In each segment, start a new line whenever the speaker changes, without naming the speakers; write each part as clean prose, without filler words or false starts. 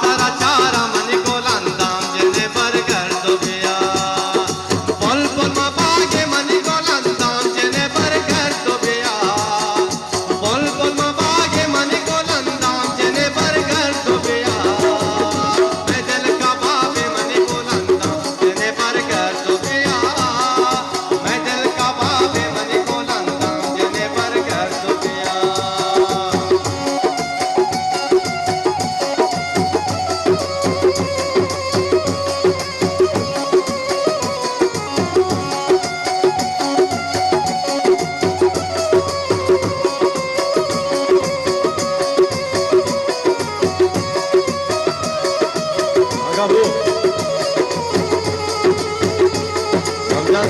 तारा चारा मनी को लंदाम जने बरगर तो बिया पल पल मा बागे मनी को लंदाम जने बरगर तो बिया पल पल मा बागे मनी को लंदाम जने बरगर तो बिया मैं दिल का बाबे मनी को लंदाम जने बरगर तो बिया मैं दिल का बाबे मनी को लंदाम जने बरगर तो बिया
आगा वो रमजान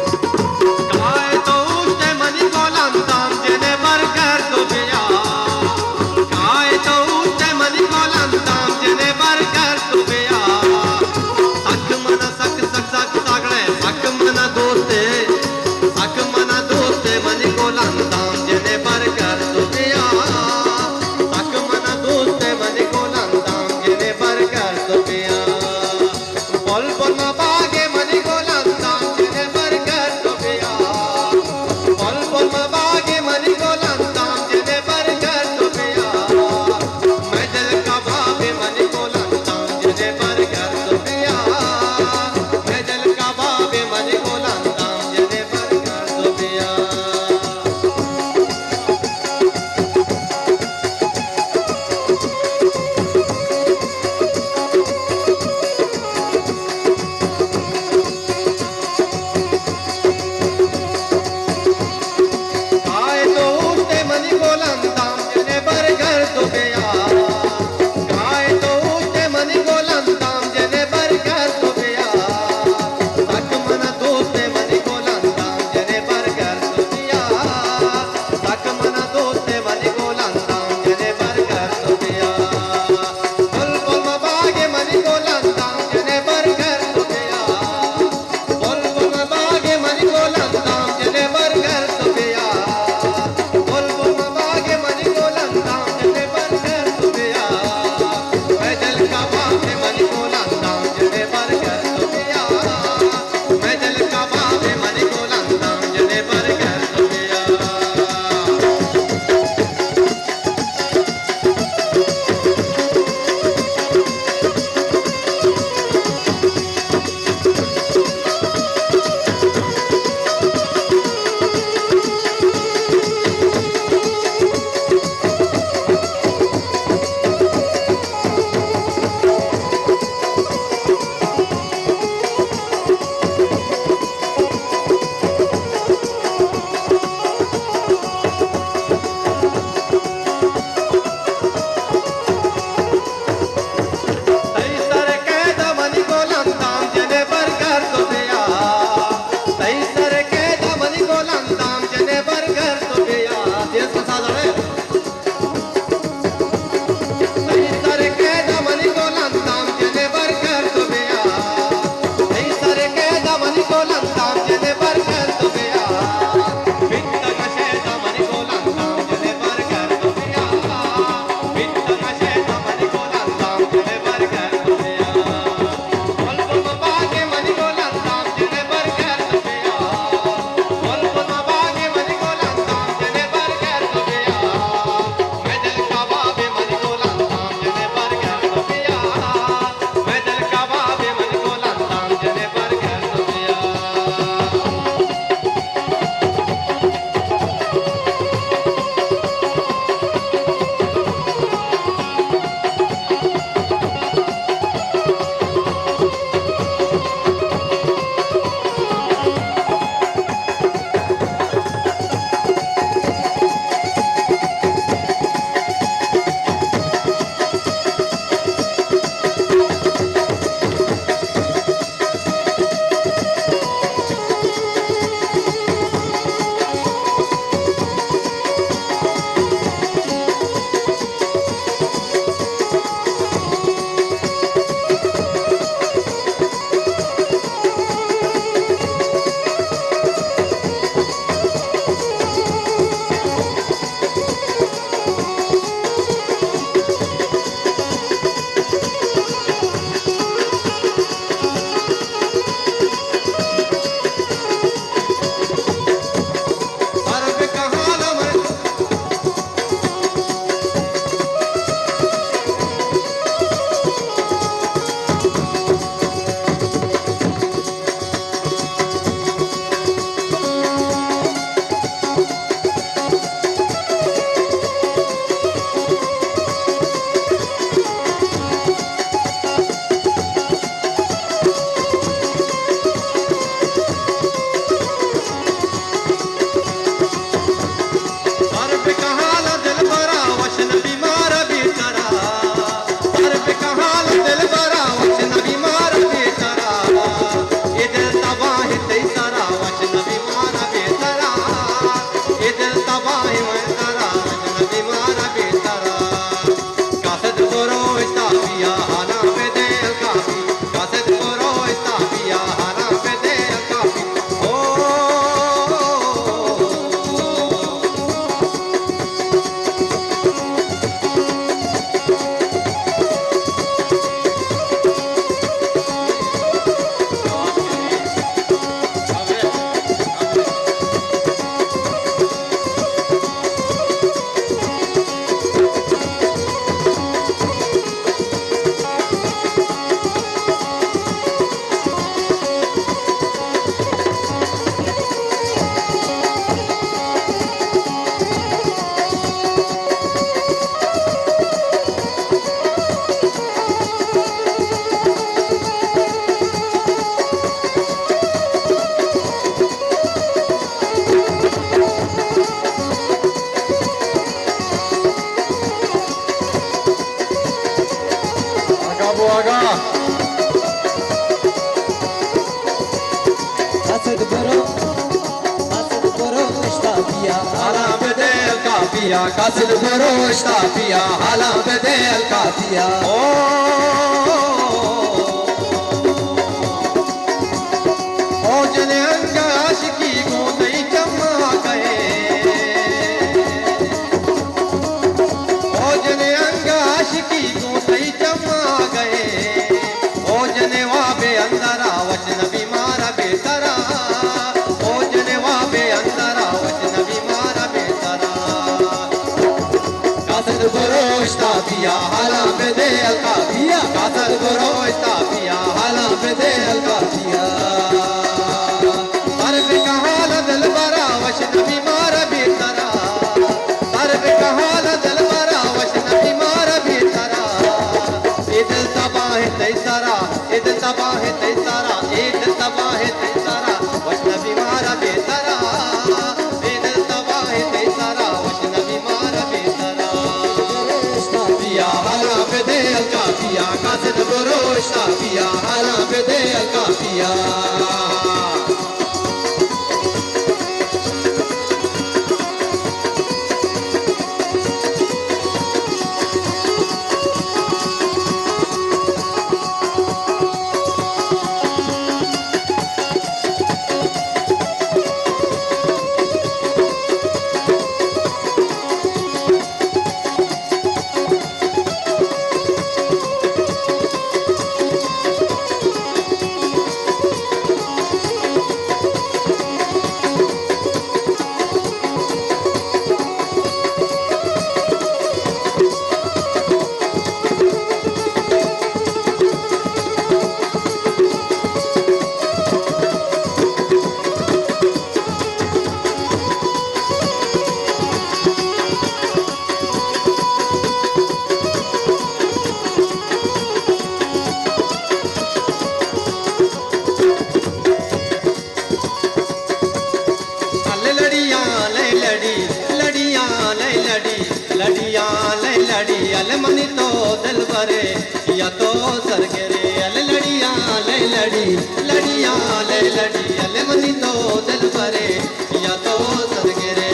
गाए तो उसने मनी को लंदाम जने बरगर तो बिया गाए तो उसने मनी को लंदाम जने बरगर तो बिया सक मना सक सक सक सागळे सक मना दोस्ते मनी को लंदाम जने बरगर तो बिया सक मना दोस्ते मनी को लंदाम जने बरगर तो बिया पल पल मा बागे मनी को लंदाम जने बरगर तो बिया पल पल मा बागे मनी को लंदाम जने बरगर तो बिया मैं दिल का बाबे मनी को लंदाम जने बरगर तो बिया मैं दिल का बाबे मनी को लंदाम जने बरगर तो बिया पे कहाल दिल बरा वशन बीमार बेचारा सर पे कहाल दिल बरा वशन बीमार बेचारा ये दिल तबाह ते सारा वशन बीमार बेचारा ये दिल तबाह में सारा वशन बीमार बेचारा कासद करो इस्ताफिया हाना पे दिल काफी कासद करो इस्ताफिया हाना पे दिल काफी ओ
आगा वो आगा
कासद करो इस्ताफिया
हाला पे दिल काफिया कासद करो इस्ताफिया हाला पे दिल
काफिया
ओ जने अंगा आशिकी को तई चमा गए ओ जने अंगा आशिकी को तई चमा गए ओ जने वाबे अंदरा वचन बीमार बेतरा ओ जने वाबे अंदरा वचन बीमार बेतरा कासद करो इस्ताफिया हाला पे दिल काफिया कासद करो इस्ताफिया हाला पे दिल काफिया सर पे कहाल दिल बरा वशन बीमार बेतरा सर पे कहाल दिल बरा वशन बीमार बेतरा ये दिल तबाह ते सारा ये दिल तबाह ते सारा ये दिल तबाह ते सारा वशन बीमार बेतरा ये दिल तबाह ते सारा वशन बीमार बेतरा पिया हाला पे दिल काफिया कासद करो इस्ताफिया हाला पे दिल काफिया लड़ी अलमनी तो दिल भरे या तो सरगरे अल लड़िया ले लड़ी लड़िया ले लड़ी अलमनी तो दिल भरे या तो सरगरे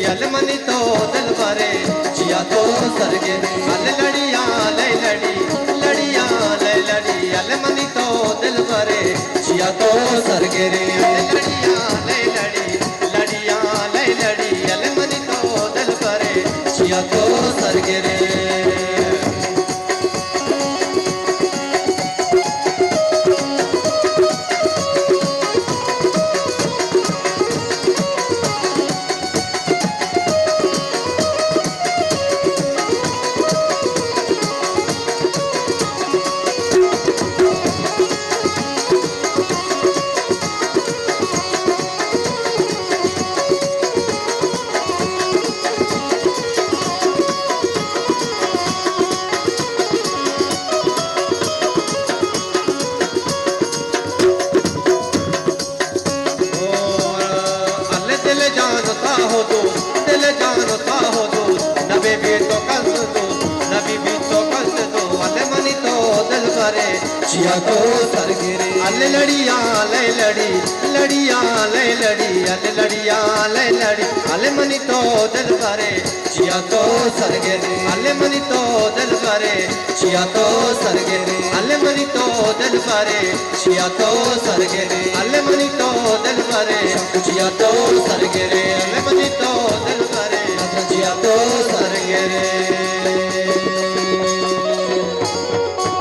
अलमनी तो दिल भरे जिया तो सरगे अल लड़िया ले लड़ी लड़िया ले लड़ी अलमनी तो दिल भरे जिया तो सरगे रे लड़िया ले छिया तो सरगे रे अले लड़िया ले लड़ी लड़िया ले लड़ी अले लड़िया ले लड़ी अले मनी तो दिल भरे छिया तो सरगे रे अले मनी तो दिल भरे छिया तो सरगे रे अले मनी तो दिल भरे छिया तो सरगे रे अले मनी तो दिल भरे छिया तो सरगे रे अले मनी तो दिल भरे छिया तो सरगे रे